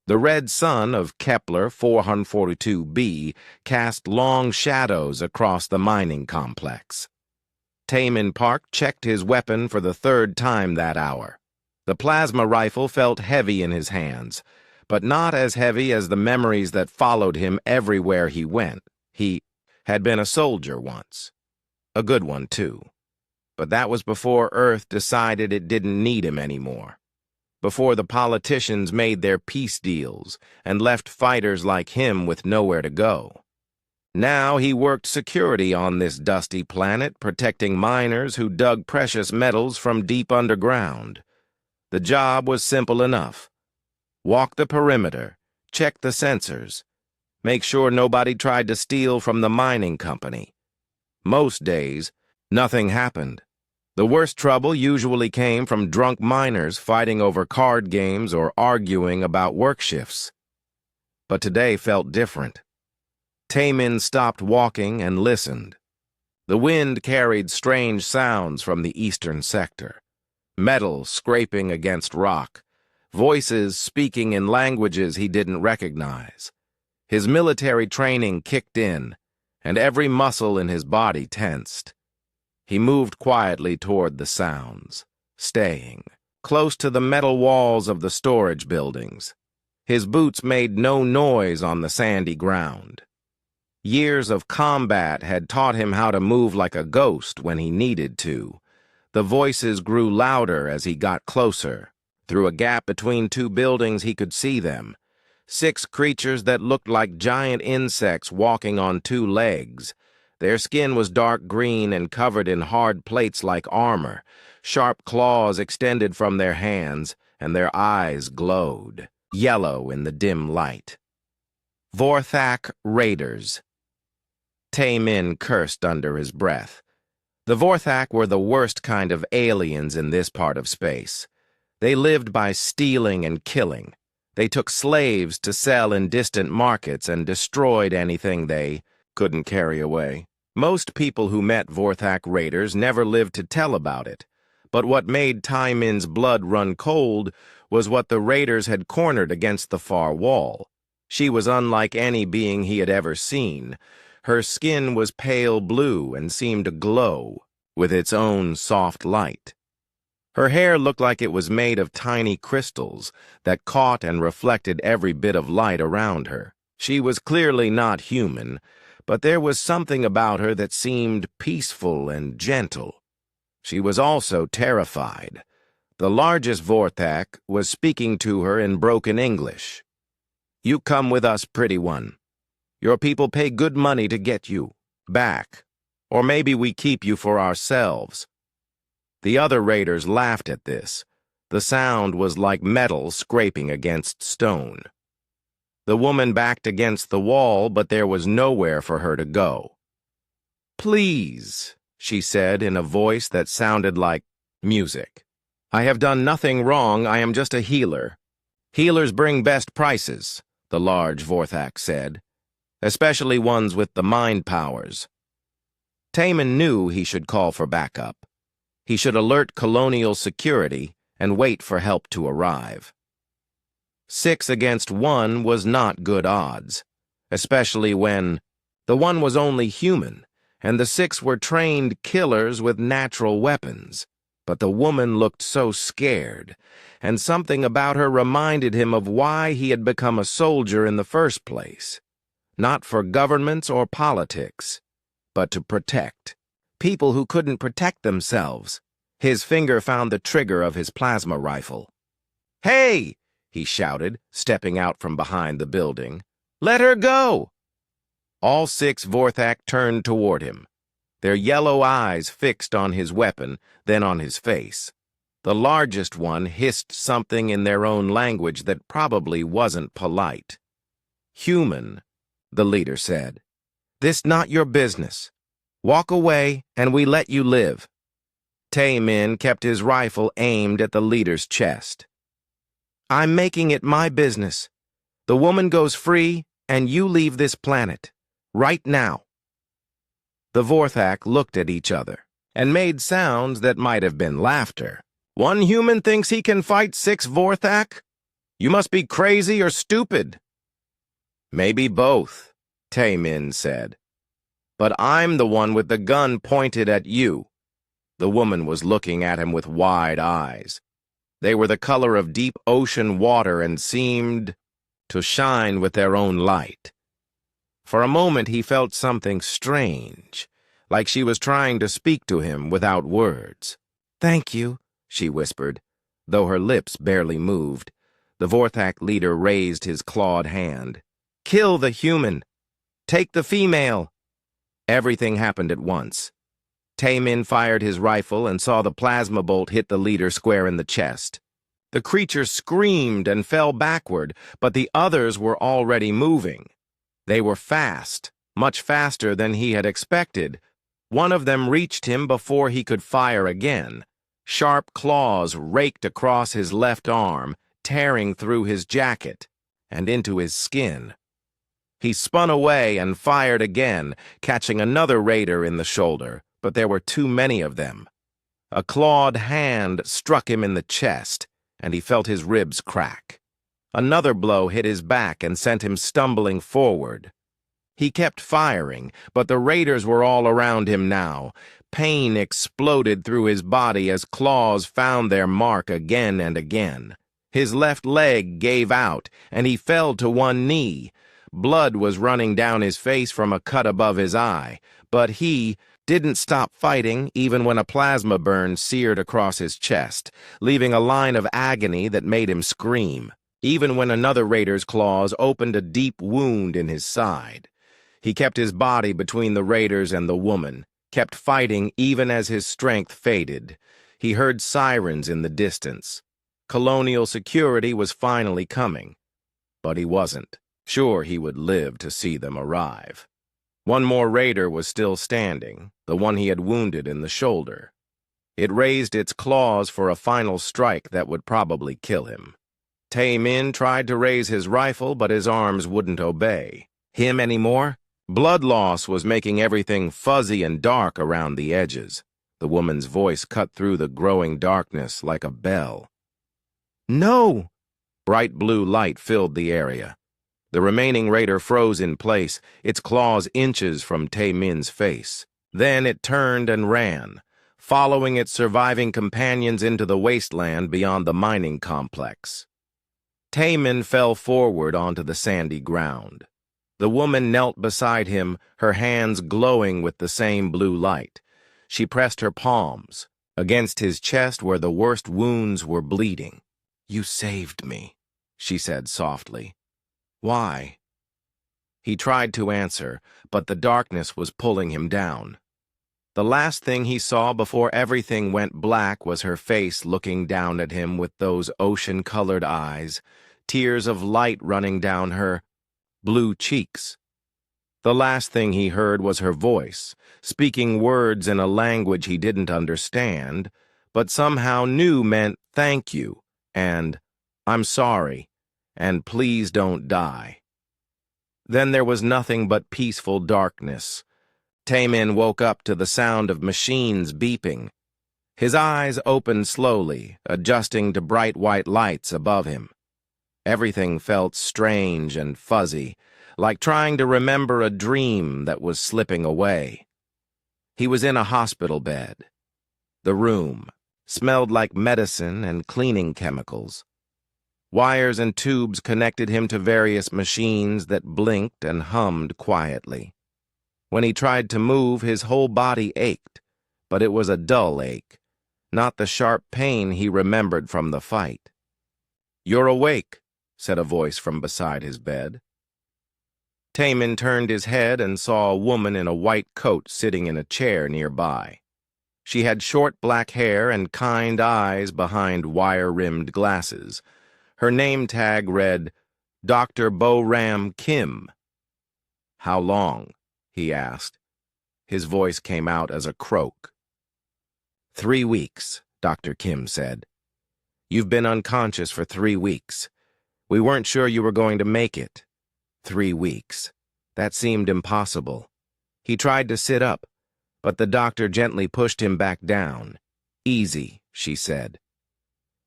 The red sun of Kepler 442b cast long shadows across the mining complex. Taemin Park checked his weapon for the third time that hour. The plasma rifle felt heavy in his hands, but not as heavy as the memories that followed him everywhere he went. He had been a soldier once. A good one, too. But that was before Earth decided it didn't need him anymore. Before the politicians made their peace deals and left fighters like him with nowhere to go. Now he worked security on this dusty planet, protecting miners who dug precious metals from deep underground. The job was simple enough. Walk the perimeter, check the sensors, make sure nobody tried to steal from the mining company. Most days, nothing happened. The worst trouble usually came from drunk miners fighting over card games or arguing about work shifts. But today felt different. Taemin stopped walking and listened. The wind carried strange sounds from the eastern sector. Metal scraping against rock, voices speaking in languages he didn't recognize. His military training kicked in, and every muscle in his body tensed. He moved quietly toward the sounds, staying close to the metal walls of the storage buildings. His boots made no noise on the sandy ground. Years of combat had taught him how to move like a ghost when he needed to. The voices grew louder as he got closer. Through a gap between two buildings he could see them. 6 creatures that looked like giant insects walking on 2 legs. Their skin was dark green and covered in hard plates like armor. Sharp claws extended from their hands, and their eyes glowed, yellow in the dim light. Vorthak Raiders. Taemin cursed under his breath. The Vorthak were the worst kind of aliens in this part of space. They lived by stealing and killing. They took slaves to sell in distant markets and destroyed anything they couldn't carry away. Most people who met Vorthak raiders never lived to tell about it, but what made Taemin's blood run cold was what the raiders had cornered against the far wall. She was unlike any being he had ever seen. Her skin was pale blue and seemed to glow with its own soft light. Her hair looked like it was made of tiny crystals that caught and reflected every bit of light around her. She was clearly not human, but there was something about her that seemed peaceful and gentle. She was also terrified. The largest Vorthak was speaking to her in broken English. "You come with us, pretty one. Your people pay good money to get you back, or maybe we keep you for ourselves." The other raiders laughed at this. The sound was like metal scraping against stone. The woman backed against the wall, but there was nowhere for her to go. "Please," she said in a voice that sounded like music. "I have done nothing wrong. I am just a healer." "Healers bring best prices," the large Vorthak said, "especially ones with the mind powers." Taemin knew he should call for backup. He should alert colonial security and wait for help to arrive. 6 against 1 was not good odds, especially when the one was only human, and the 6 were trained killers with natural weapons. But the woman looked so scared, and something about her reminded him of why he had become a soldier in the first place. Not for governments or politics, but to protect people who couldn't protect themselves. His finger found the trigger of his plasma rifle. "Hey!" he shouted, stepping out from behind the building. "Let her go!" All 6 Vorthak turned toward him, their yellow eyes fixed on his weapon, then on his face. The largest one hissed something in their own language that probably wasn't polite. "Human," the leader said. "This not your business. Walk away, and we let you live." Taemin kept his rifle aimed at the leader's chest. "I'm making it my business. The woman goes free, and you leave this planet. Right now." The Vorthak looked at each other and made sounds that might have been laughter. "One human thinks he can fight 6 Vorthak? You must be crazy or stupid. Maybe both, Tae-min said. But I'm the one with the gun pointed at you. The woman was looking at him with wide eyes. They were the color of deep ocean water and seemed to shine with their own light. For a moment he felt something strange, like she was trying to speak to him without words. "Thank you," she whispered, though her lips barely moved. The Vorthak leader raised his clawed hand. "Kill the human! Take the female!" Everything happened at once. Tae-min fired his rifle and saw the plasma bolt hit the leader square in the chest. The creature screamed and fell backward, but the others were already moving. They were fast, much faster than he had expected. One of them reached him before he could fire again. Sharp claws raked across his left arm, tearing through his jacket and into his skin. He spun away and fired again, catching another raider in the shoulder, but there were too many of them. A clawed hand struck him in the chest, and he felt his ribs crack. Another blow hit his back and sent him stumbling forward. He kept firing, but the raiders were all around him now. Pain exploded through his body as claws found their mark again and again. His left leg gave out, and he fell to one knee. Blood was running down his face from a cut above his eye, but he didn't stop fighting even when a plasma burn seared across his chest, leaving a line of agony that made him scream. Even when another raider's claws opened a deep wound in his side. He kept his body between the raiders and the woman, kept fighting even as his strength faded. He heard sirens in the distance. Colonial security was finally coming. But he wasn't. Sure, he would live to see them arrive. One more raider was still standing, the one he had wounded in the shoulder. It raised its claws for a final strike that would probably kill him. Tae-min tried to raise his rifle, but his arms wouldn't obey him anymore. Blood loss was making everything fuzzy and dark around the edges. The woman's voice cut through the growing darkness like a bell. "No!" Bright blue light filled the area. The remaining raider froze in place, its claws inches from Tae-min's face. Then it turned and ran, following its surviving companions into the wasteland beyond the mining complex. Tae-min fell forward onto the sandy ground. The woman knelt beside him, her hands glowing with the same blue light. She pressed her palms against his chest where the worst wounds were bleeding. "You saved me," she said softly. "Why?" He tried to answer, but the darkness was pulling him down. The last thing he saw before everything went black was her face looking down at him with those ocean-colored eyes, tears of light running down her blue cheeks. The last thing he heard was her voice, speaking words in a language he didn't understand, but somehow knew meant "thank you" and "I'm sorry" and "please don't die." Then there was nothing but peaceful darkness. Tae-min woke up to the sound of machines beeping. His eyes opened slowly, adjusting to bright white lights above him. Everything felt strange and fuzzy, like trying to remember a dream that was slipping away. He was in a hospital bed. The room smelled like medicine and cleaning chemicals. Wires and tubes connected him to various machines that blinked and hummed quietly. When he tried to move, his whole body ached, but it was a dull ache, not the sharp pain he remembered from the fight. "You're awake," said a voice from beside his bed. Tae-min turned his head and saw a woman in a white coat sitting in a chair nearby. She had short black hair and kind eyes behind wire-rimmed glasses. Her name tag read, Dr. Bo-Ram Kim. "How long?" he asked. His voice came out as a croak. 3 weeks, Dr. Kim said. "You've been unconscious for 3 weeks. We weren't sure you were going to make it. 3 weeks. That seemed impossible." He tried to sit up, but the doctor gently pushed him back down. "Easy," she said.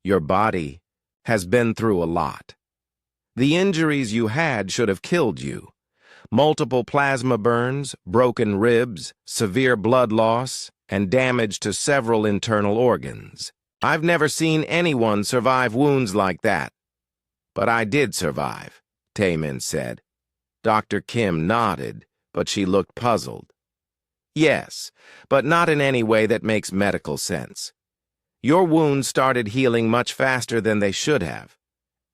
"Your body has been through a lot." The injuries you had should have killed you. Multiple plasma burns, broken ribs, severe blood loss, and damage to several internal organs. I've never seen anyone survive wounds like that. But I did survive, Taemin said. Dr. Kim nodded, but she looked puzzled. Yes, but not in any way that makes medical sense. Your wounds started healing much faster than they should have.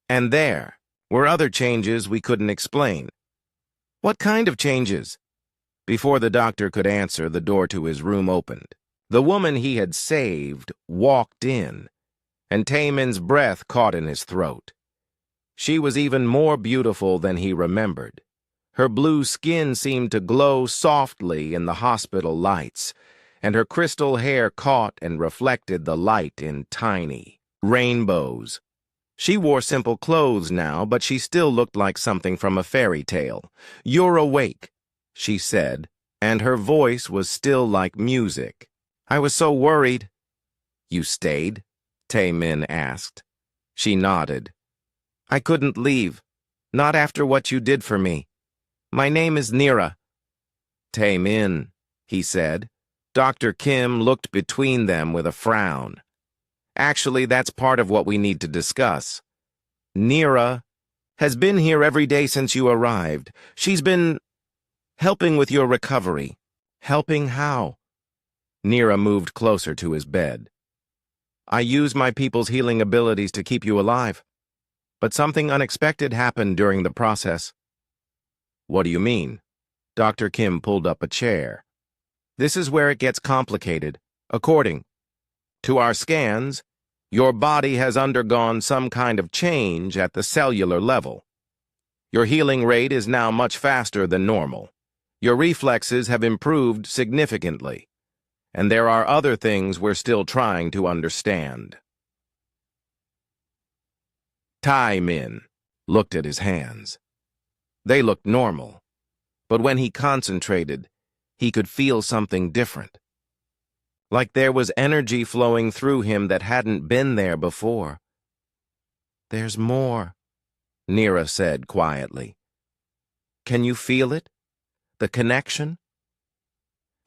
And there were other changes we couldn't explain. What kind of changes? Before the doctor could answer, the door to his room opened. The woman he had saved walked in, and Taemin's breath caught in his throat. She was even more beautiful than he remembered. Her blue skin seemed to glow softly in the hospital lights, and her crystal hair caught and reflected the light in tiny rainbows. She wore simple clothes now, but she still looked like something from a fairy tale. "You're awake," she said, and her voice was still like music. "I was so worried." "You stayed?" Taemin asked. She nodded. "I couldn't leave. Not after what you did for me. My name is Nira." "Taemin," he said. Dr. Kim looked between them with a frown. "Actually, that's part of what we need to discuss. Nira has been here every day since you arrived. She's been helping with your recovery." "Helping how?" Nira moved closer to his bed. "I use my people's healing abilities to keep you alive. But something unexpected happened during the process." "What do you mean?" Dr. Kim pulled up a chair. "This is where it gets complicated. According to our scans, your body has undergone some kind of change at the cellular level. Your healing rate is now much faster than normal. Your reflexes have improved significantly. And there are other things we're still trying to understand." Taemin looked at his hands. They looked normal, but when he concentrated, he could feel something different. Like there was energy flowing through him that hadn't been there before. "There's more," Nira said quietly. "Can you feel it? The connection?"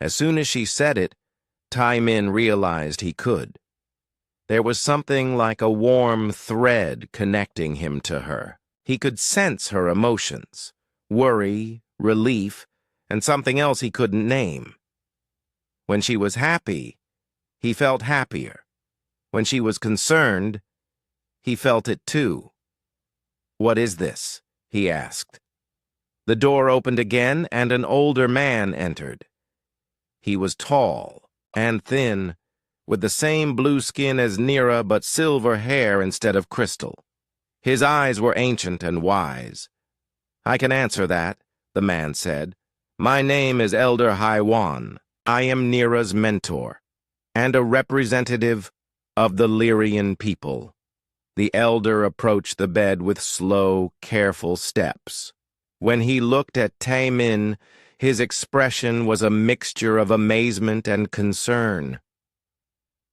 As soon as she said it, Taemin realized he could. There was something like a warm thread connecting him to her. He could sense her emotions, worry, relief, and something else he couldn't name. When she was happy, he felt happier. When she was concerned, he felt it too. "What is this?" he asked. The door opened again, and an older man entered. He was tall and thin, with the same blue skin as Nira but silver hair instead of crystal. His eyes were ancient and wise. "I can answer that," the man said. "My name is Elder HFY. I am Nira's mentor, and a representative of the Lyrian people." The elder approached the bed with slow, careful steps. When he looked at Taemin, his expression was a mixture of amazement and concern.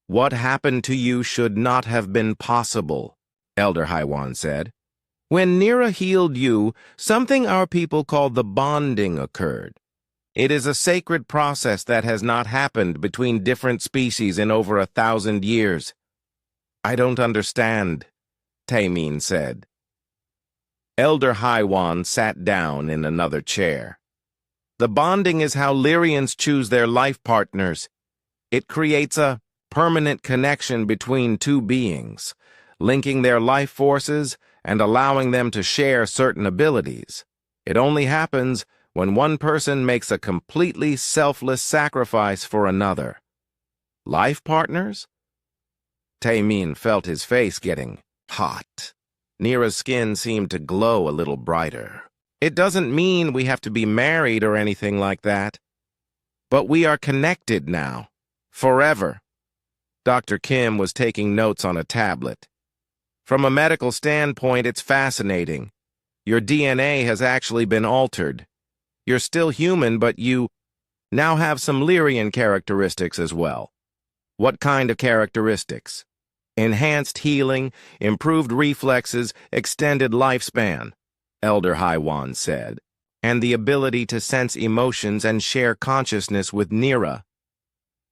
"What happened to you should not have been possible," Elder HFY said. "When Nira healed you, something our people call the bonding occurred. It is a sacred process that has not happened between different species in over 1,000 years." "I don't understand," Taemin said. Elder HFY sat down in another chair. "The bonding is how Lyrians choose their life partners. It creates a permanent connection between two beings, linking their life forces and allowing them to share certain abilities. It only happens when one person makes a completely selfless sacrifice for another." "Life partners?" Taemin felt his face getting hot. Nira's skin seemed to glow a little brighter. "It doesn't mean we have to be married or anything like that. But we are connected now. Forever." Dr. Kim was taking notes on a tablet. "From a medical standpoint, it's fascinating. Your DNA has actually been altered. You're still human, but you now have some Lyrian characteristics as well." "What kind of characteristics?" Enhanced healing, improved reflexes, extended lifespan, Elder Haiwan said, and the ability to sense emotions and share consciousness with Nira.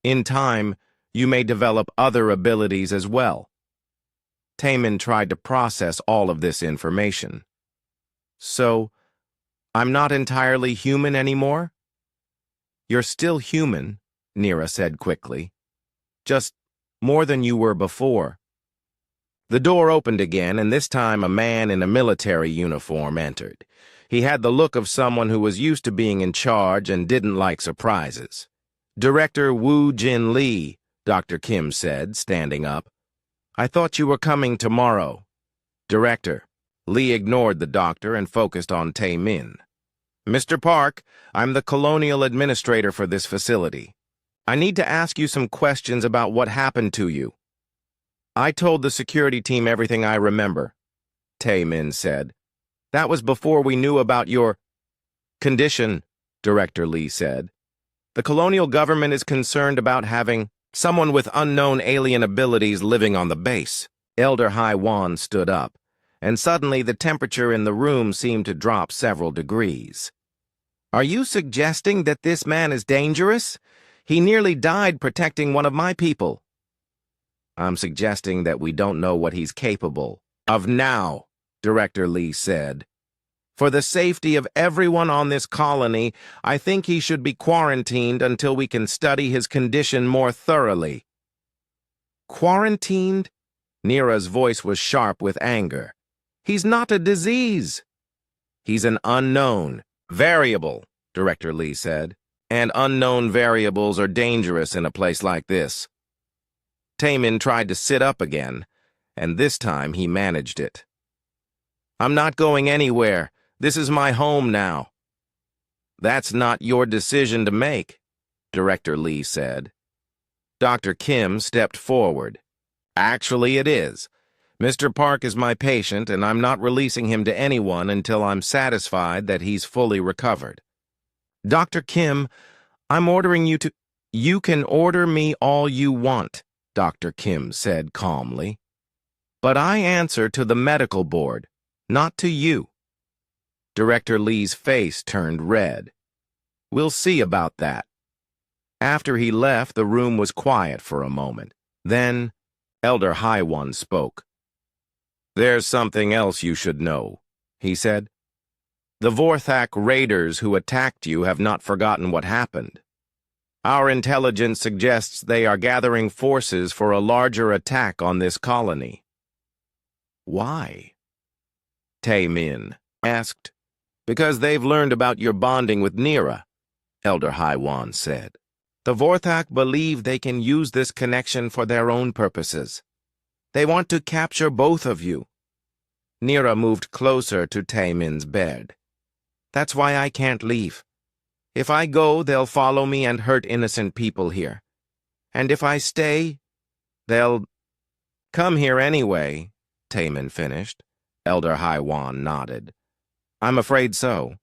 In time, you may develop other abilities as well. Taemin tried to process all of this information. So, I'm not entirely human anymore? You're still human, Nira said quickly. Just more than you were before. The door opened again, and this time a man in a military uniform entered. He had the look of someone who was used to being in charge and didn't like surprises. Director Woo Jin Lee, Dr. Kim said, standing up. I thought you were coming tomorrow. Director. Lee ignored the doctor and focused on Taemin. Mr. Park, I'm the colonial administrator for this facility. I need to ask you some questions about what happened to you. I told the security team everything I remember, Taemin said. That was before we knew about your condition, Director Lee said. The colonial government is concerned about having someone with unknown alien abilities living on the base. Elder Haiwan stood up, and suddenly the temperature in the room seemed to drop several degrees. Are you suggesting that this man is dangerous? He nearly died protecting one of my people. I'm suggesting that we don't know what he's capable of now, Director Lee said. For the safety of everyone on this colony, I think he should be quarantined until we can study his condition more thoroughly. Quarantined? Nira's voice was sharp with anger. He's not a disease. He's an unknown variable, Director Lee said, and unknown variables are dangerous in a place like this. Taemin tried to sit up again, and this time he managed it. I'm not going anywhere. This is my home now. That's not your decision to make, Director Lee said. Dr. Kim stepped forward. Actually, it is. Mr. Park is my patient, and I'm not releasing him to anyone until I'm satisfied that he's fully recovered. Dr. Kim, I'm ordering you to... You can order me all you want, Dr. Kim said calmly. But I answer to the medical board, not to you. Director Lee's face turned red. We'll see about that. After he left, the room was quiet for a moment. Then, Elder Haiwan spoke. There's something else you should know, he said. The Vorthak raiders who attacked you have not forgotten what happened. Our intelligence suggests they are gathering forces for a larger attack on this colony. Why? Taemin asked. Because they've learned about your bonding with Nira, Elder Haiwan said. The Vorthak believe they can use this connection for their own purposes. They want to capture both of you. Nira moved closer to Taemin's bed. That's why I can't leave. If I go, they'll follow me and hurt innocent people here. And if I stay, they'll come here anyway, Taemin finished. Elder Haiwan nodded. I'm afraid so.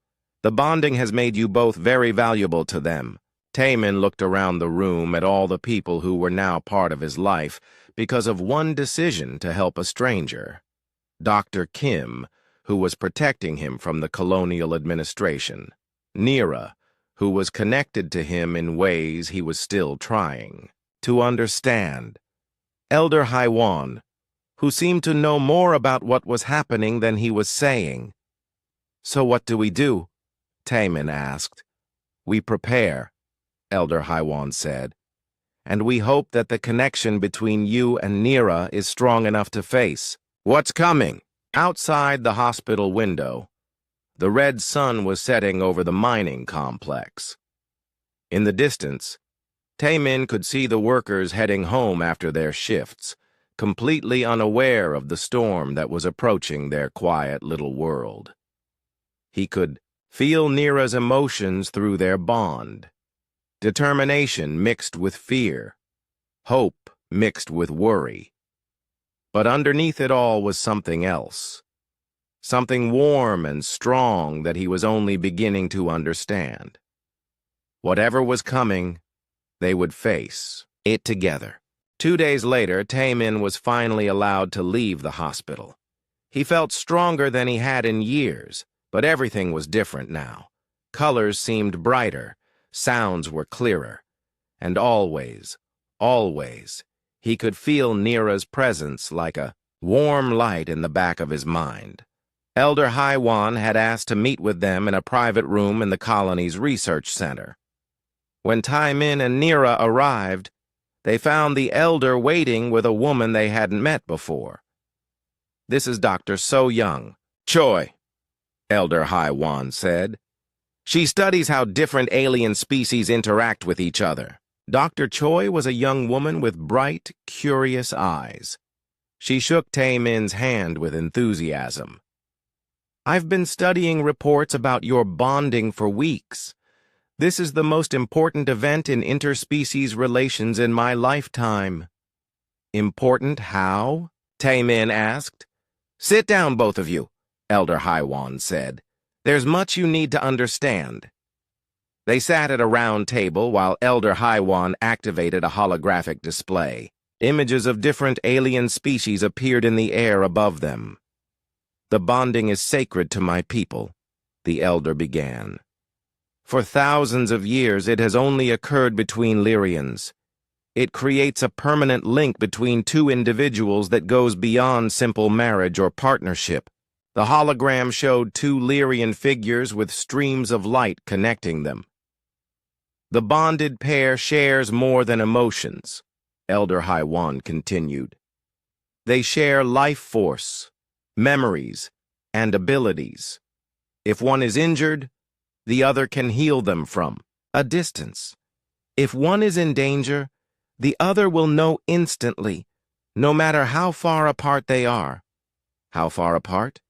The bonding has made you both very valuable to them. Taemin looked around the room at all the people who were now part of his life because of one decision to help a stranger. Dr. Kim, who was protecting him from the colonial administration. Nira, who was connected to him in ways he was still trying to understand. Elder Haiwan, who seemed to know more about what was happening than he was saying. So what do we do? Taemin asked. We prepare, Elder Haiwan said, and we hope that the connection between you and Nira is strong enough to face what's coming. Outside the hospital window, the red sun was setting over the mining complex. In the distance, Taemin could see the workers heading home after their shifts, completely unaware of the storm that was approaching their quiet little world. He could feel Nira's emotions through their bond. Determination mixed with fear, hope mixed with worry. But underneath it all was something else. Something warm and strong that he was only beginning to understand. Whatever was coming, they would face it together. 2 days later, Taemin was finally allowed to leave the hospital. He felt stronger than he had in years, but everything was different now. Colors seemed brighter, sounds were clearer, and always, he could feel Nira's presence like a warm light in the back of his mind. Elder Haiwan had asked to meet with them in a private room in the colony's research center. When Taemin and Nira arrived, they found the elder waiting with a woman they hadn't met before. "This is Dr. So Young. Choi," Elder Haiwan said. "She studies how different alien species interact with each other." Dr. Choi was a young woman with bright, curious eyes. She shook Taemin's hand with enthusiasm. "I've been studying reports about your bonding for weeks. This is the most important event in interspecies relations in my lifetime." "Important how?" Taemin asked. "Sit down, both of you," Elder Haiwan said. "There's much you need to understand." They sat at a round table while Elder Haiwan activated a holographic display. Images of different alien species appeared in the air above them. "The bonding is sacred to my people," the elder began. "For thousands of years it has only occurred between Lyrians. It creates a permanent link between two individuals that goes beyond simple marriage or partnership." The hologram showed two Lyrian figures with streams of light connecting them. "The bonded pair shares more than emotions," Elder Haiwan continued. "They share life force, memories, and abilities. If one is injured, the other can heal them from a distance. If one is in danger, the other will know instantly, no matter how far apart they are." "How far apart?"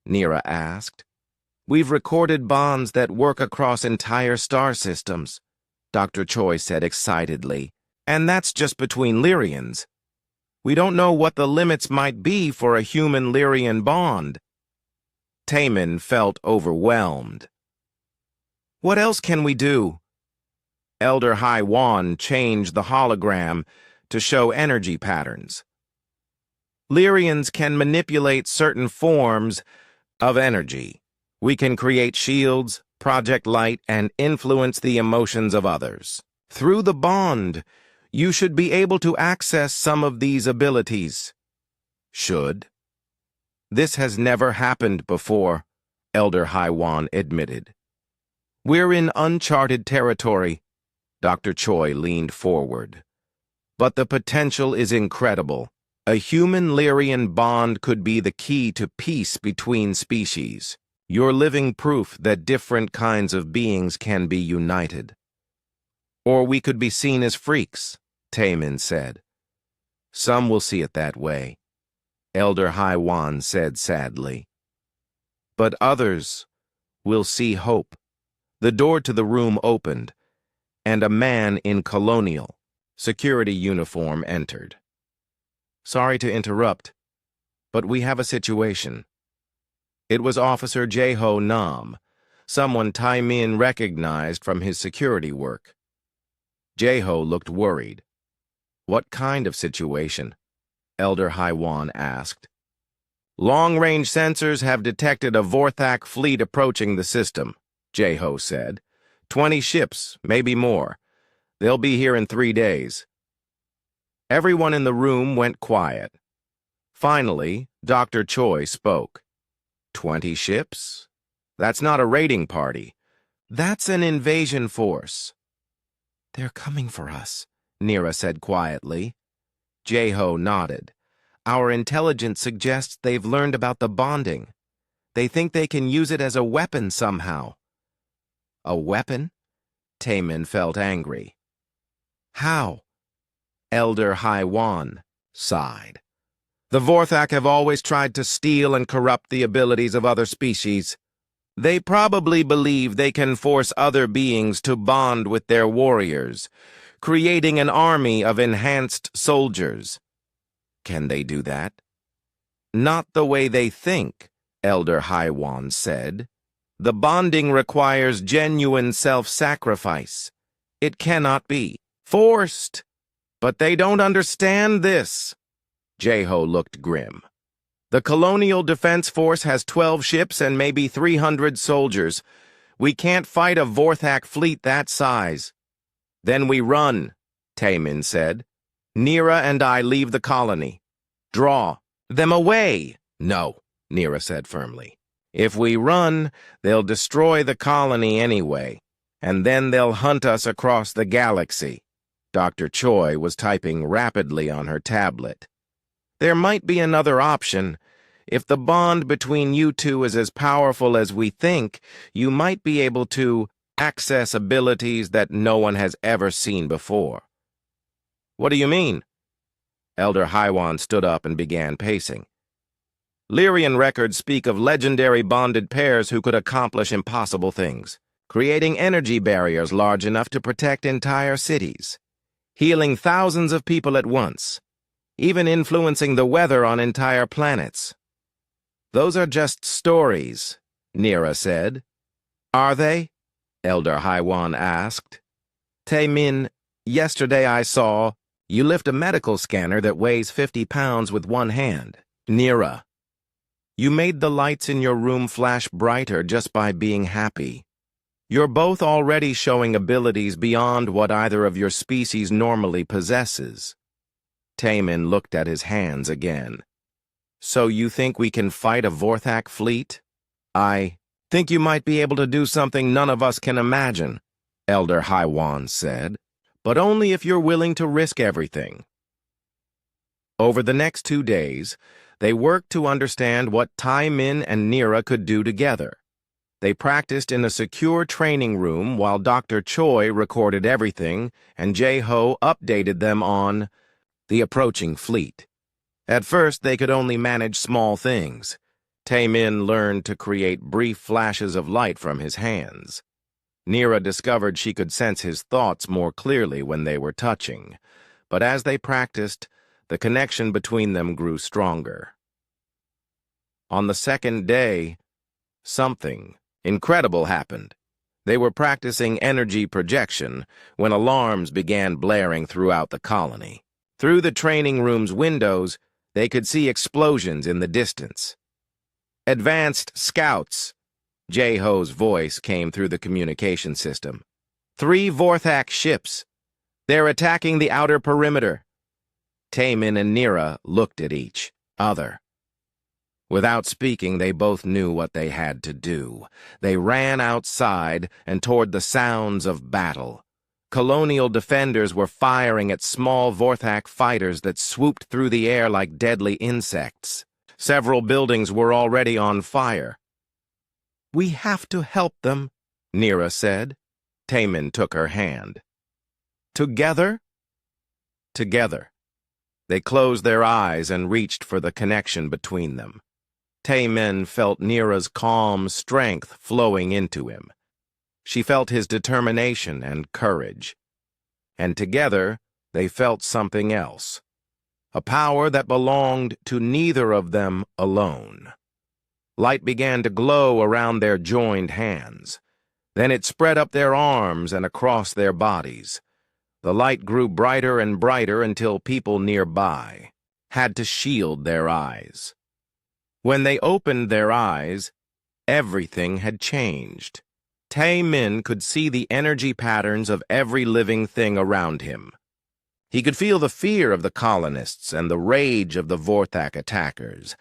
Nira asked. "We've recorded bonds that work across entire star systems," Dr. Choi said excitedly. "And that's just between Lyrians. We don't know what the limits might be for a human-Lyrian bond." Taemin felt overwhelmed. "What else can we do?" Elder Haiwan changed the hologram to show energy patterns. "Lyrians can manipulate certain forms of energy. We can create shields, project light, and influence the emotions of others. Through the bond, you should be able to access some of these abilities." "Should?" "This has never happened before," Elder Haiwan admitted. "We're in uncharted territory." Dr. Choi leaned forward. "But the potential is incredible. A human-Lyrian bond could be the key to peace between species. You're living proof that different kinds of beings can be united." "Or we could be seen as freaks," Taemin said. "Some will see it that way," Elder Haiwan said sadly. "But others will see hope." The door to the room opened, and a man in colonial security uniform entered. "Sorry to interrupt, but we have a situation." It was Officer Jae-ho Nam, someone Taemin recognized from his security work. Jae-ho looked worried. "What kind of situation?" Elder Haiwan asked. "Long-range sensors have detected a Vorthak fleet approaching the system," Jae-ho said. 20 ships, maybe more. They'll be here in 3 days." Everyone in the room went quiet. Finally, Dr. Choi spoke. 20 ships? That's not a raiding party. That's an invasion force." "They're coming for us," Nira said quietly. Jae-ho nodded. "Our intelligence suggests they've learned about the bonding. They think they can use it as a weapon somehow." "A weapon?" Taemin felt angry. "How?" Elder Haiwan sighed. "The Vorthak have always tried to steal and corrupt the abilities of other species. They probably believe they can force other beings to bond with their warriors, creating an army of enhanced soldiers." "Can they do that?" "Not the way they think," Elder Haiwan said. "The bonding requires genuine self-sacrifice. It cannot be forced." But they don't understand this. Jeho looked grim. The Colonial Defense Force has 12 ships and maybe 300 soldiers. We can't fight a Vorthak fleet that size. Then we run, Taemin said. Nira and I leave the colony. Draw them away. No, Nira said firmly. If we run, they'll destroy the colony anyway, and then they'll hunt us across the galaxy. Dr. Choi was typing rapidly on her tablet. There might be another option. If the bond between you two is as powerful as we think, you might be able to access abilities that no one has ever seen before. What do you mean? Elder Haiwan stood up and began pacing. Lyrian records speak of legendary bonded pairs who could accomplish impossible things, creating energy barriers large enough to protect entire cities, healing thousands of people at once, even influencing the weather on entire planets. Those are just stories, Nira said. Are they? Elder Haiwan asked. Taemin, yesterday I saw you lift a medical scanner that weighs 50 pounds with one hand. Nira, you made the lights in your room flash brighter just by being happy. You're both already showing abilities beyond what either of your species normally possesses. Taemin looked at his hands again. So you think we can fight a Vorthak fleet? I think you might be able to do something none of us can imagine, Elder Haiwan said, but only if you're willing to risk everything. Over the next 2 days, they worked to understand what Taemin and Nira could do together. They practiced in a secure training room while Dr. Choi recorded everything and Jeho updated them on the approaching fleet. At first, they could only manage small things. Taemin learned to create brief flashes of light from his hands. Nira discovered she could sense his thoughts more clearly when they were touching, but as they practiced, the connection between them grew stronger. On the second day, something incredible happened. They were practicing energy projection when alarms began blaring throughout the colony. Through the training room's windows, they could see explosions in the distance. Advanced scouts, Jeho's voice came through the communication system. 3 Vorthak ships. They're attacking the outer perimeter. Taemin and Nira looked at each other. Without speaking, they both knew what they had to do. They ran outside and toward the sounds of battle. Colonial defenders were firing at small Vorthak fighters that swooped through the air like deadly insects. Several buildings were already on fire. We have to help them, Nira said. Taemin took her hand. Together? Together. They closed their eyes and reached for the connection between them. Taemin felt Nira's calm strength flowing into him. She felt his determination and courage. And together, they felt something else. A power that belonged to neither of them alone. Light began to glow around their joined hands. Then it spread up their arms and across their bodies. The light grew brighter and brighter until people nearby had to shield their eyes. When they opened their eyes, everything had changed. Taemin could see the energy patterns of every living thing around him. He could feel the fear of the colonists and the rage of the Vorthak attackers,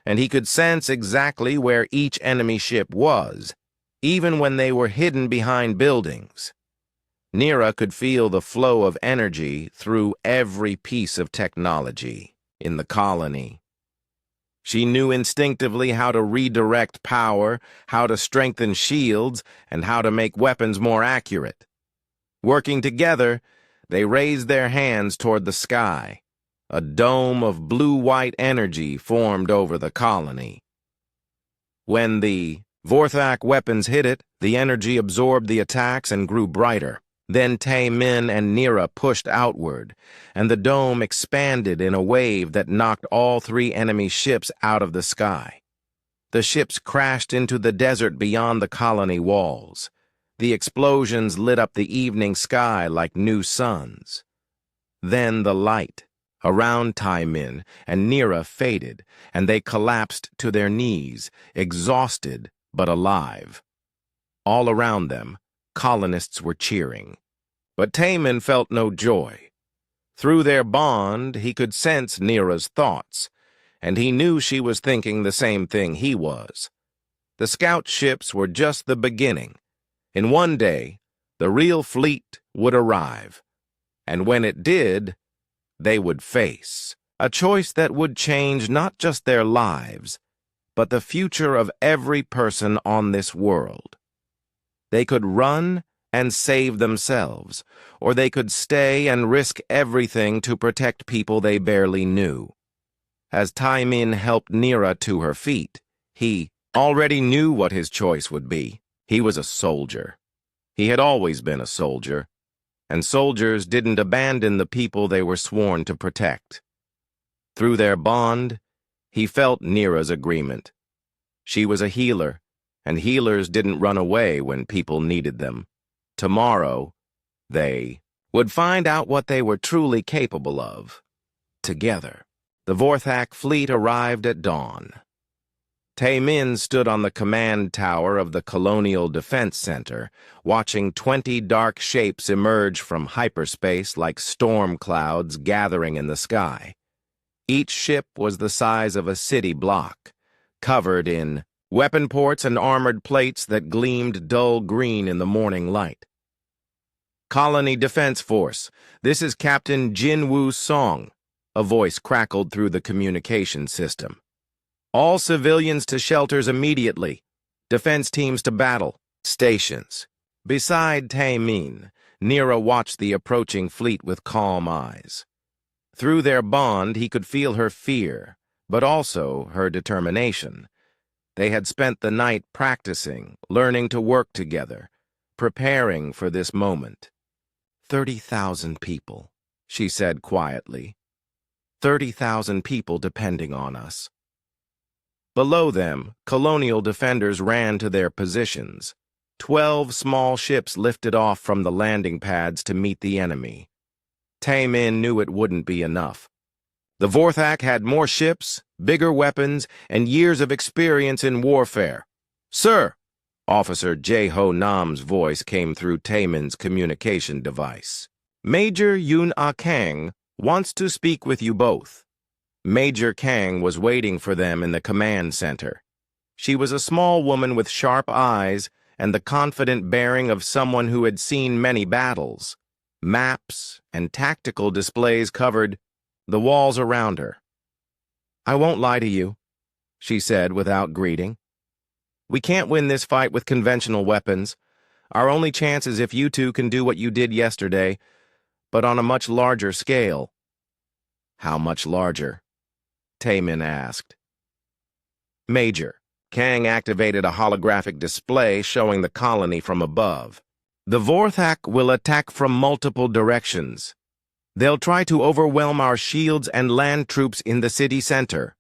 and he could sense exactly where each enemy ship was, even when they were hidden behind buildings. Nira could feel the flow of energy through every piece of technology in the colony. She knew instinctively how to redirect power, how to strengthen shields, and how to make weapons more accurate. Working together, they raised their hands toward the sky. A dome of blue-white energy formed over the colony. When the Vorthak weapons hit it, the energy absorbed the attacks and grew brighter. Then Taemin and Nira pushed outward, and the dome expanded in a wave that knocked all 3 enemy ships out of the sky. The ships crashed into the desert beyond the colony walls. The explosions lit up the evening sky like new suns. Then the light around Taimin and Nira faded, and they collapsed to their knees, exhausted but alive. All around them, colonists were cheering. But Taimin felt no joy. Through their bond, he could sense Nira's thoughts, and he knew she was thinking the same thing he was. The scout ships were just the beginning. In one day, the real fleet would arrive, and when it did, they would face a choice that would change not just their lives, but the future of every person on this world. They could run and save themselves, or they could stay and risk everything to protect people they barely knew. As Taimin helped Nira to her feet, he already knew what his choice would be. He was a soldier. He had always been a soldier, and soldiers didn't abandon the people they were sworn to protect. Through their bond, he felt Nira's agreement. She was a healer, and healers didn't run away when people needed them. Tomorrow, they would find out what they were truly capable of. Together, the Vorthak fleet arrived at dawn. Taimin stood on the command tower of the Colonial Defense Center, watching 20 dark shapes emerge from hyperspace like storm clouds gathering in the sky. Each ship was the size of a city block, covered in weapon ports and armored plates that gleamed dull green in the morning light. Colony Defense Force, this is Captain Jinwoo Song, a voice crackled through the communication system. All civilians to shelters immediately. Defense teams to battle stations. Beside Taimin, Nira watched the approaching fleet with calm eyes. Through their bond, he could feel her fear, but also her determination. They had spent the night practicing, learning to work together, preparing for this moment. 30,000 people, she said quietly. 30,000 people depending on us. Below them, colonial defenders ran to their positions. 12 small ships lifted off from the landing pads to meet the enemy. Taimin knew it wouldn't be enough. The Vorthak had more ships, bigger weapons, and years of experience in warfare. "Sir," Officer Jae-ho Nam's voice came through Taimin's communication device. "Major Yun-Ah Kang wants to speak with you both." Major Kang was waiting for them in the command center. She was a small woman with sharp eyes and the confident bearing of someone who had seen many battles. Maps and tactical displays covered the walls around her. "I won't lie to you," she said without greeting. "We can't win this fight with conventional weapons. Our only chance is if you two can do what you did yesterday, but on a much larger scale." "How much larger?" Taimin asked. "Major." Kang activated a holographic display showing the colony from above. "The Vorthak will attack from multiple directions. They'll try to overwhelm our shields and land troops in the city center.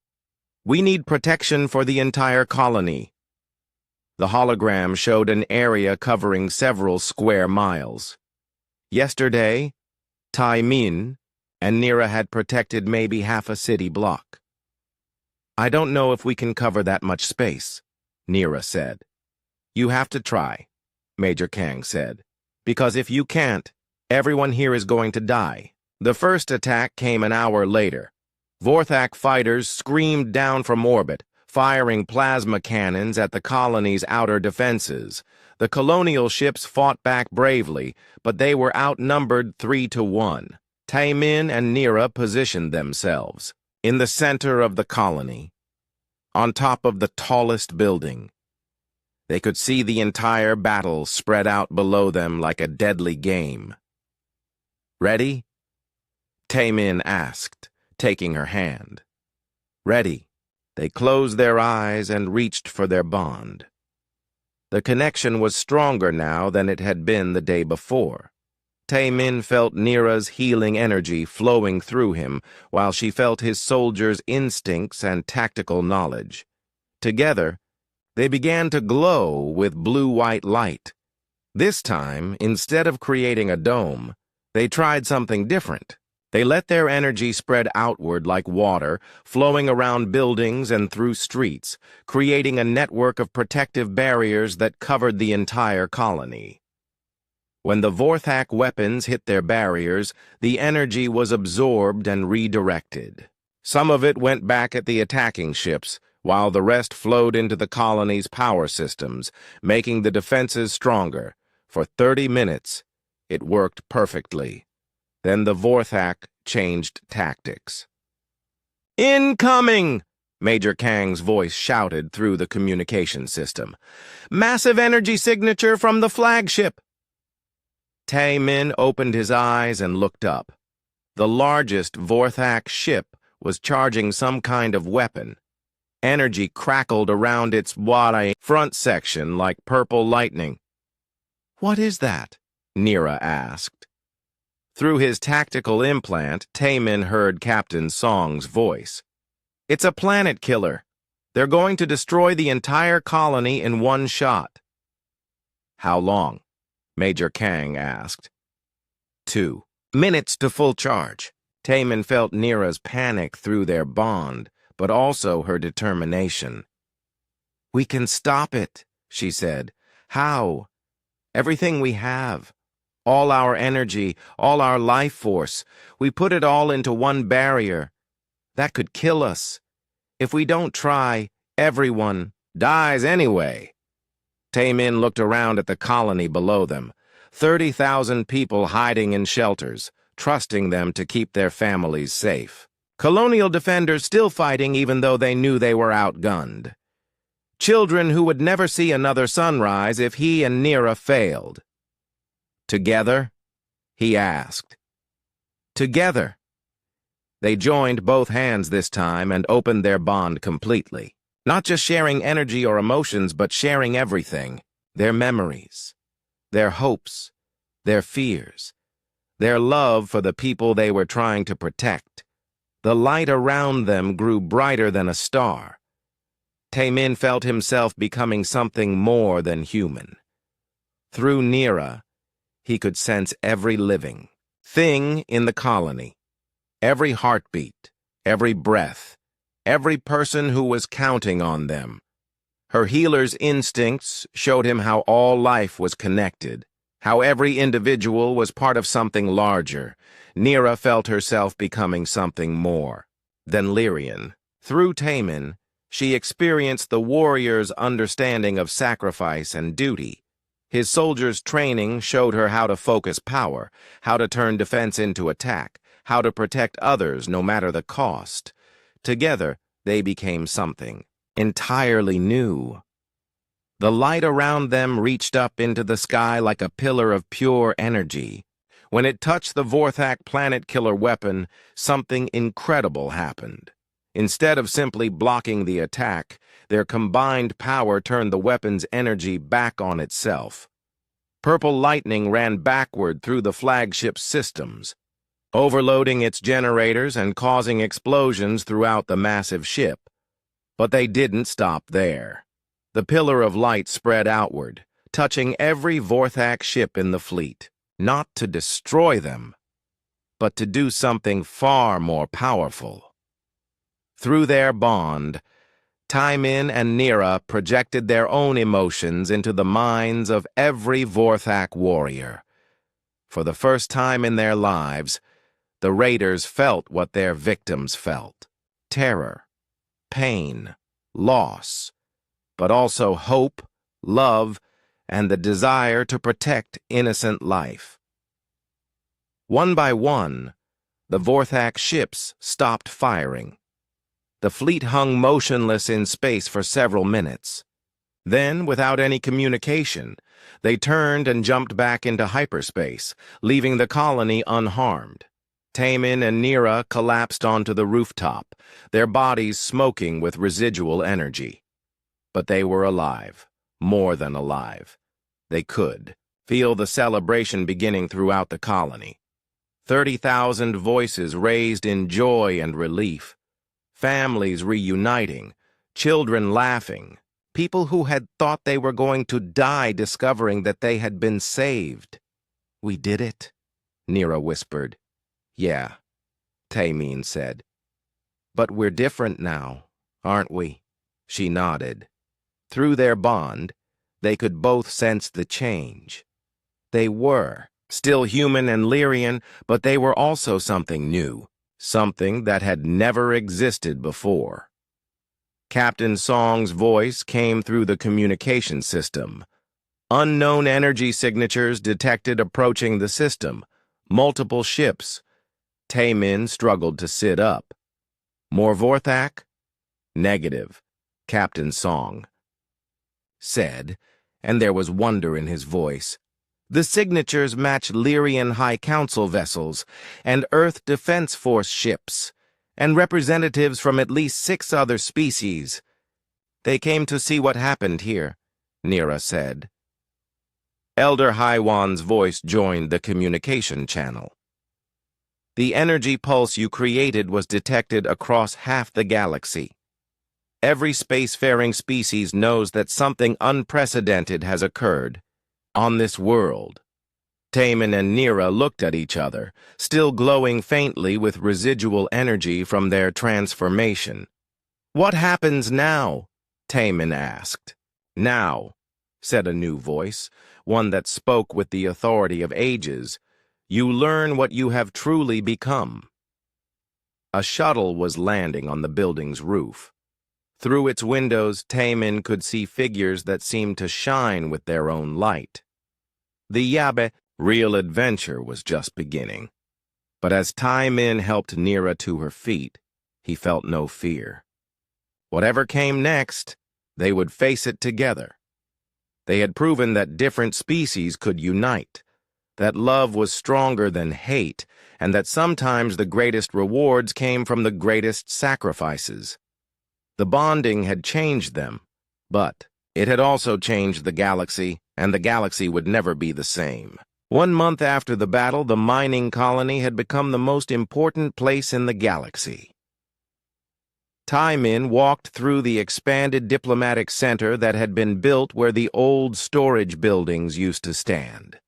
We need protection for the entire colony." The hologram showed an area covering several square miles. Yesterday, Taimin and Nira had protected maybe half a city block. "I don't know if we can cover that much space," Nira said. "You have to try," Major Kang said, "because if you can't, everyone here is going to die." The first attack came an hour later. Vorthak fighters screamed down from orbit, firing plasma cannons at the colony's outer defenses. The colonial ships fought back bravely, but they were outnumbered 3-1. Taimin and Nira positioned themselves in the center of the colony, on top of the tallest building. They could see the entire battle spread out below them like a deadly game. "Ready?" Taimin asked, taking her hand. "Ready." They closed their eyes and reached for their bond. The connection was stronger now than it had been the day before. Taimin felt Nira's healing energy flowing through him, while she felt his soldiers' instincts and tactical knowledge. Together, they began to glow with blue-white light. This time, instead of creating a dome, they tried something different. They let their energy spread outward like water, flowing around buildings and through streets, creating a network of protective barriers that covered the entire colony. When the Vorthak weapons hit their barriers, the energy was absorbed and redirected. Some of it went back at the attacking ships, while the rest flowed into the colony's power systems, making the defenses stronger. For 30 minutes, it worked perfectly. Then the Vorthak changed tactics. "Incoming!" Major Kang's voice shouted through the communication system. "Massive energy signature from the flagship!" Tae-min opened his eyes and looked up. The largest Vorthak ship was charging some kind of weapon. Energy crackled around its wide front section like purple lightning. "What is that?" Nira asked. Through his tactical implant, Tae-min heard Captain Song's voice. "It's a planet killer. They're going to destroy the entire colony in one shot." "How long?" Major Kang asked. 2 minutes to full charge." Tae-min felt Nira's panic through their bond, but also her determination. "We can stop it," she said. "How?" "Everything we have. All our energy, all our life force. We put it all into one barrier. That could kill us. If we don't try, everyone dies anyway." Tae-min looked around at the colony below them. 30,000 people hiding in shelters, trusting them to keep their families safe. Colonial defenders still fighting even though they knew they were outgunned. Children who would never see another sunrise if he and Nira failed. "Together?" he asked. "Together." They joined both hands this time and opened their bond completely. Not just sharing energy or emotions, but sharing everything. Their memories, their hopes, their fears, their love for the people they were trying to protect. The light around them grew brighter than a star. Tae-min felt himself becoming something more than human. Through Nira, he could sense every living thing in the colony, every heartbeat, every breath, every person who was counting on them. Her healer's instincts showed him how all life was connected, how every individual was part of something larger. Nira felt herself becoming something more than Lyrian. Through Tae-min, she experienced the warrior's understanding of sacrifice and duty. His soldier's training showed her how to focus power, how to turn defense into attack, how to protect others no matter the cost. Together, they became something entirely new. The light around them reached up into the sky like a pillar of pure energy. When it touched the Vorthak planet-killer weapon, something incredible happened. Instead of simply blocking the attack, their combined power turned the weapon's energy back on itself. Purple lightning ran backward through the flagship's systems, overloading its generators and causing explosions throughout the massive ship. But they didn't stop there. The pillar of light spread outward, touching every Vorthak ship in the fleet, not to destroy them, but to do something far more powerful. Through their bond, Tae-min and Nira projected their own emotions into the minds of every Vorthak warrior. For the first time in their lives, the raiders felt what their victims felt: terror, pain, loss, but also hope, love, and the desire to protect innocent life. One by one, the Vorthak ships stopped firing. The fleet hung motionless in space for several minutes. Then, without any communication, they turned and jumped back into hyperspace, leaving the colony unharmed. Tae-min and Nira collapsed onto the rooftop, their bodies smoking with residual energy. But they were alive, more than alive. They could feel the celebration beginning throughout the colony. 30,000 voices raised in joy and relief. Families reuniting, children laughing, people who had thought they were going to die discovering that they had been saved. "We did it," Nira whispered. "Yeah, Taemin said. But we're different now, aren't we? She nodded. Through their bond, they could both sense the change. They were still human and Lyrian, but they were also something new, something that had never existed before. Captain Song's voice came through the communication system. Unknown energy signatures detected approaching the system. Multiple ships. Taemin struggled to sit up. More Vorthak? Negative, Captain Song said, and there was wonder in his voice. The signatures match Lyrian High Council vessels and Earth Defense Force ships, and representatives from at least 6 other species. They came to see what happened here, Nira said. Elder Haiwan's voice joined the communication channel. The energy pulse you created was detected across half the galaxy. Every spacefaring species knows that something unprecedented has occurred on this world. Taemin and Nira looked at each other, still glowing faintly with residual energy from their transformation. What happens now? Taemin asked. Now, said a new voice, one that spoke with the authority of ages, you learn what you have truly become. A shuttle was landing on the building's roof. Through its windows, Taemin could see figures that seemed to shine with their own light. The Yabe real adventure was just beginning. But as Taemin helped Nira to her feet, he felt no fear. Whatever came next, they would face it together. They had proven that different species could unite, that love was stronger than hate, and that sometimes the greatest rewards came from the greatest sacrifices. The bonding had changed them, but it had also changed the galaxy, and the galaxy would never be the same. 1 month after the battle, the mining colony had become the most important place in the galaxy. Taemin walked through the expanded diplomatic center that had been built where the old storage buildings used to stand.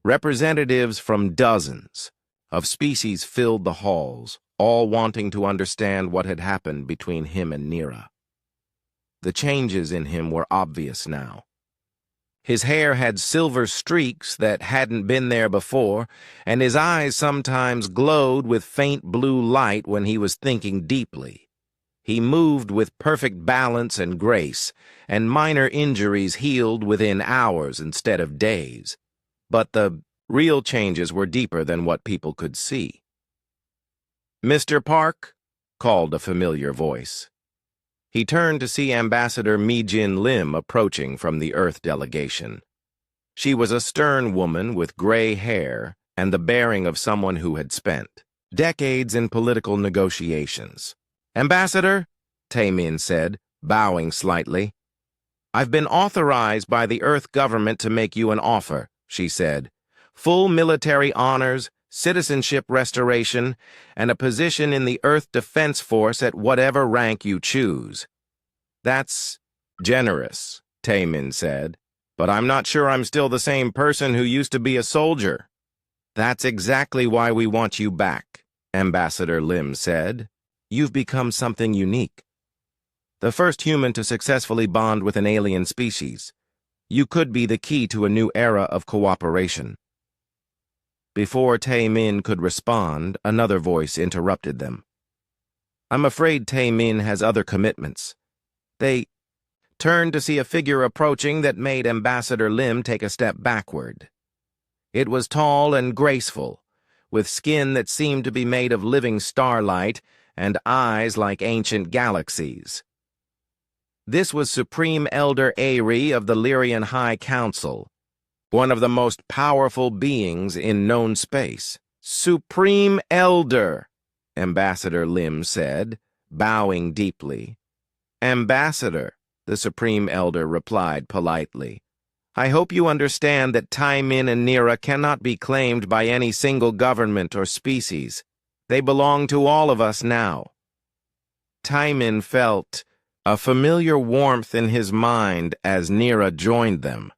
Representatives from dozens of species filled the halls, all wanting to understand what had happened between him and Nira. The changes in him were obvious now. His hair had silver streaks that hadn't been there before, and his eyes sometimes glowed with faint blue light when he was thinking deeply. He moved with perfect balance and grace, and minor injuries healed within hours instead of days. But the real changes were deeper than what people could see. "Mr. Park," called a familiar voice. He turned to see Ambassador Mi-Jin Lim approaching from the Earth delegation. She was a stern woman with gray hair and the bearing of someone who had spent decades in political negotiations. "Ambassador," Taemin said, bowing slightly. "I've been authorized by the Earth government to make you an offer," she said. "Full military honors, citizenship restoration, and a position in the Earth Defense Force at whatever rank you choose." "That's generous," Taemin said, "but I'm not sure I'm still the same person who used to be a soldier." "That's exactly why we want you back," Ambassador Lim said. "You've become something unique. The first human to successfully bond with an alien species. You could be the key to a new era of cooperation." Before Taemin could respond, another voice interrupted them. "I'm afraid Taemin has other commitments." They turned to see a figure approaching that made Ambassador Lim take a step backward. It was tall and graceful, with skin that seemed to be made of living starlight and eyes like ancient galaxies. This was Supreme Elder Aerie of the Lyrian High Council, one of the most powerful beings in known space. "Supreme Elder," Ambassador Lim said, bowing deeply. "Ambassador," the Supreme Elder replied politely. "I hope you understand that Taemin and Nira cannot be claimed by any single government or species. They belong to all of us now." Taemin felt a familiar warmth in his mind as Nira joined them.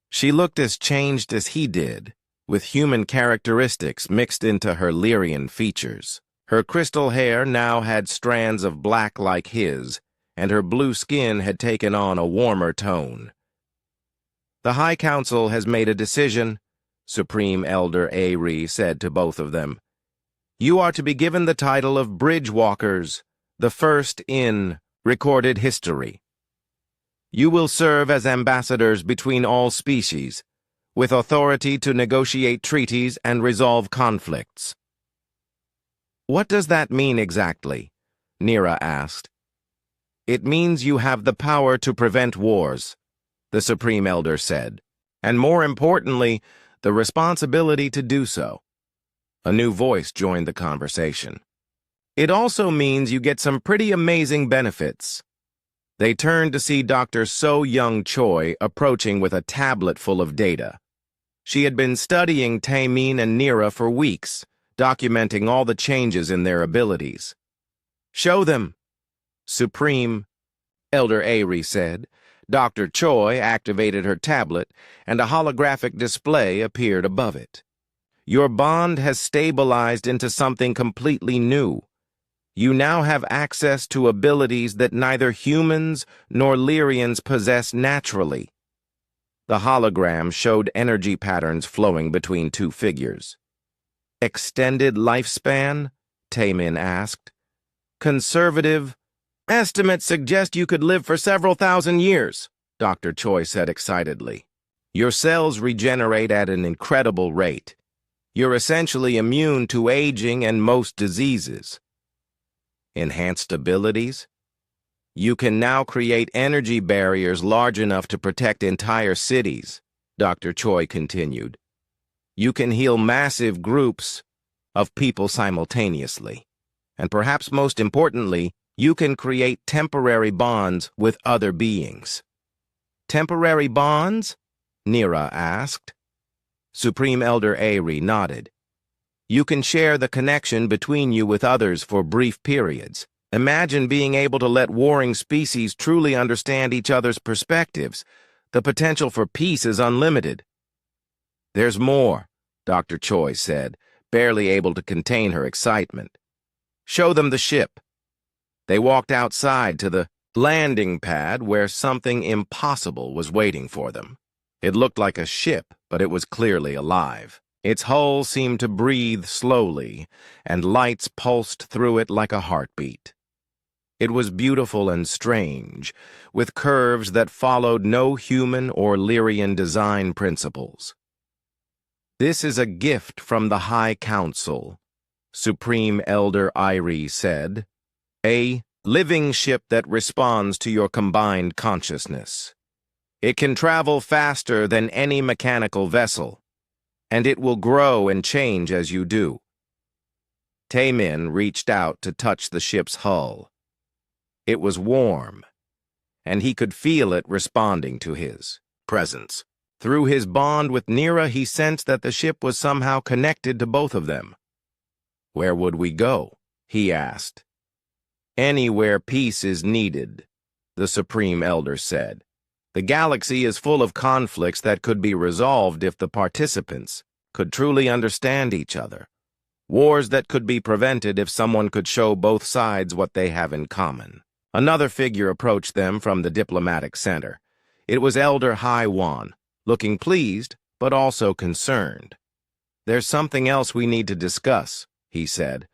She looked as changed as he did, with human characteristics mixed into her Lyrian features. Her crystal hair now had strands of black like his, and her blue skin had taken on a warmer tone. "The High Council has made a decision," Supreme Elder Ari said to both of them. "You are to be given the title of Bridgewalkers, the first in recorded history. You will serve as ambassadors between all species, with authority to negotiate treaties and resolve conflicts." "What does that mean exactly?" Nira asked. "It means you have the power to prevent wars," the Supreme Elder said, "and more importantly, the responsibility to do so." A new voice joined the conversation. "It also means you get some pretty amazing benefits." They turned to see Dr. So-Young Choi approaching with a tablet full of data. She had been studying Taemin and Nira for weeks, documenting all the changes in their abilities. "Show them," Supreme Elder Ari said. Dr. Choi activated her tablet, and a holographic display appeared above it. "Your bond has stabilized into something completely new. You now have access to abilities that neither humans nor Lyrians possess naturally." The hologram showed energy patterns flowing between two figures. "Extended lifespan?" Taemin asked. "Conservative? Estimates suggest you could live for several thousand years," Dr. Choi said excitedly. "Your cells regenerate at an incredible rate. You're essentially immune to aging and most diseases." "Enhanced abilities? You can now create energy barriers large enough to protect entire cities," Dr. Choi continued. "You can heal massive groups of people simultaneously. And perhaps most importantly, you can create temporary bonds with other beings." "Temporary bonds?" Nira asked. Supreme Elder Ari nodded. "You can share the connection between you with others for brief periods. Imagine being able to let warring species truly understand each other's perspectives. The potential for peace is unlimited." "There's more," Dr. Choi said, barely able to contain her excitement. "Show them the ship." They walked outside to the landing pad where something impossible was waiting for them. It looked like a ship, but it was clearly alive. Its hull seemed to breathe slowly, and lights pulsed through it like a heartbeat. It was beautiful and strange, with curves that followed no human or Lyrian design principles. "This is a gift from the High Council," Supreme Elder Ari said. "A living ship that responds to your combined consciousness. It can travel faster than any mechanical vessel, and it will grow and change as you do." Taemin reached out to touch the ship's hull. It was warm, and he could feel it responding to his presence. Through his bond with Nira, he sensed that the ship was somehow connected to both of them. "Where would we go?" he asked. "Anywhere peace is needed," the Supreme Elder said. "The galaxy is full of conflicts that could be resolved if the participants could truly understand each other. Wars that could be prevented if someone could show both sides what they have in common." Another figure approached them from the diplomatic center. It was Elder Haiwan, looking pleased, but also concerned. "There's something else we need to discuss," he said.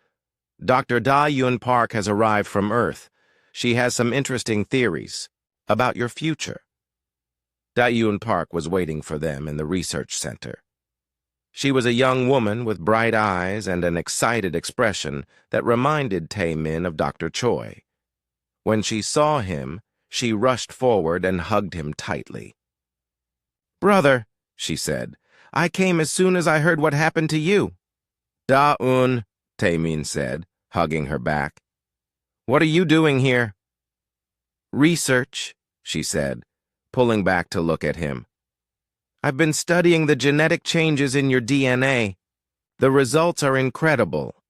"Dr. Da-Yun Park has arrived from Earth. She has some interesting theories about your future." Da-Yun Park was waiting for them in the research center. She was a young woman with bright eyes and an excited expression that reminded Taemin of Dr. Choi. When she saw him, she rushed forward and hugged him tightly. "Brother," she said, "I came as soon as I heard what happened to you." "Da-Un," Taemin said, hugging her back. "What are you doing here?" "Research," she said, pulling back to look at him. "I've been studying the genetic changes in your DNA. The results are incredible."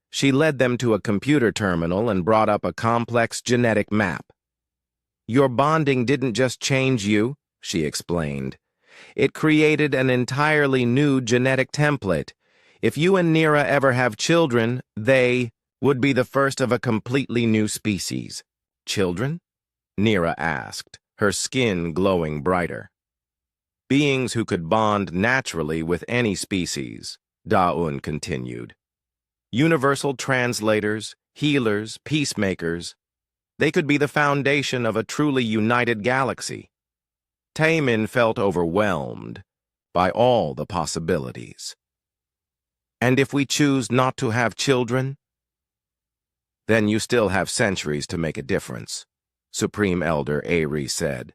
She led them to a computer terminal and brought up a complex genetic map. "Your bonding didn't just change you," she explained. "It created an entirely new genetic template. If you and Nira ever have children, they would be the first of a completely new species. Children? Nira asked, her skin glowing brighter. Beings who could bond naturally with any species, Daun continued. Universal translators, healers, peacemakers. They could be the foundation of a truly united galaxy. Taemin felt overwhelmed by all the possibilities. And if we choose not to have children? Then you still have centuries to make a difference, Supreme Elder Aery said.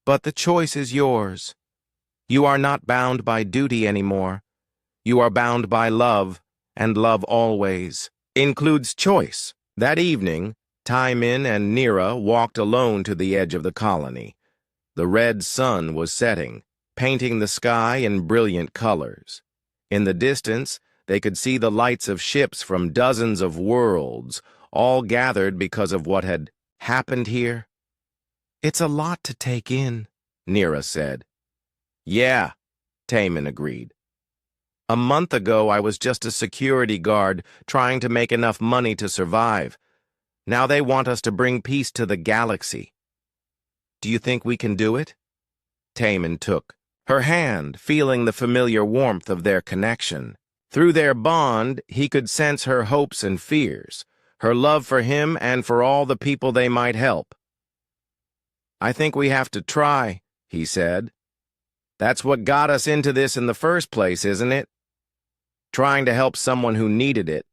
But the choice is yours. You are not bound by duty anymore. You are bound by love, and love always includes choice. That evening, Taemin and Nira walked alone to the edge of the colony. The red sun was setting, painting the sky in brilliant colors. In the distance, they could see the lights of ships from dozens of worlds, all gathered because of what had happened here. It's a lot to take in, Nira said. Yeah, Taemin agreed. A month ago, I was just a security guard trying to make enough money to survive. Now they want us to bring peace to the galaxy. Do you think we can do it? Taemin took her hand, feeling the familiar warmth of their connection. Through their bond, he could sense her hopes and fears, her love for him and for all the people they might help. I think we have to try, he said. That's what got us into this in the first place, isn't it? Trying to help someone who needed it.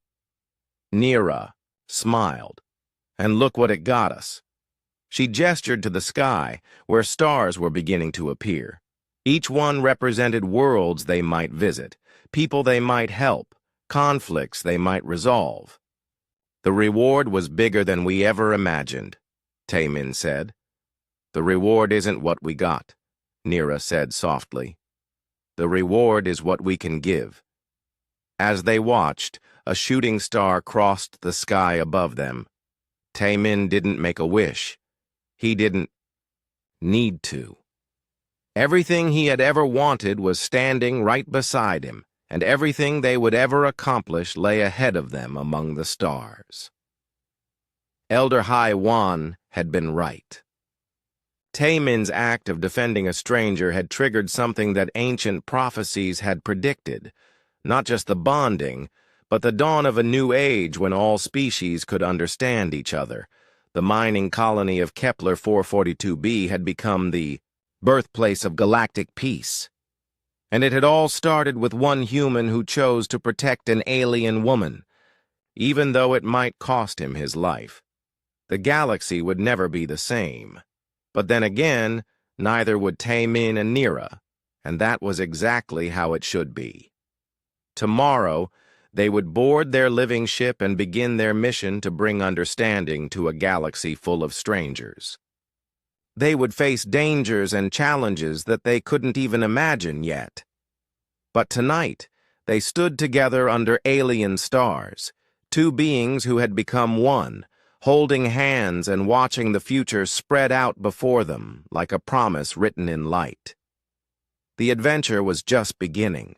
Nira smiled. And look what it got us. She gestured to the sky, where stars were beginning to appear. Each one represented worlds they might visit, people they might help, conflicts they might resolve. The reward was bigger than we ever imagined, Taemin said. The reward isn't what we got, Nira said softly. The reward is what we can give. As they watched, a shooting star crossed the sky above them. Taemin didn't make a wish. He didn't need to. Everything he had ever wanted was standing right beside him, and everything they would ever accomplish lay ahead of them among the stars. Elder Hai Wan had been right. Taemin's act of defending a stranger had triggered something that ancient prophecies had predicted, not just the bonding, but the dawn of a new age when all species could understand each other. The mining colony of Kepler 442b had become the birthplace of galactic peace. And it had all started with one human who chose to protect an alien woman, even though it might cost him his life. The galaxy would never be the same. But then again, neither would Taemin and Nira, and that was exactly how it should be. Tomorrow, they would board their living ship and begin their mission to bring understanding to a galaxy full of strangers. They would face dangers and challenges that they couldn't even imagine yet. But tonight, they stood together under alien stars, two beings who had become one, holding hands and watching the future spread out before them like a promise written in light. The adventure was just beginning.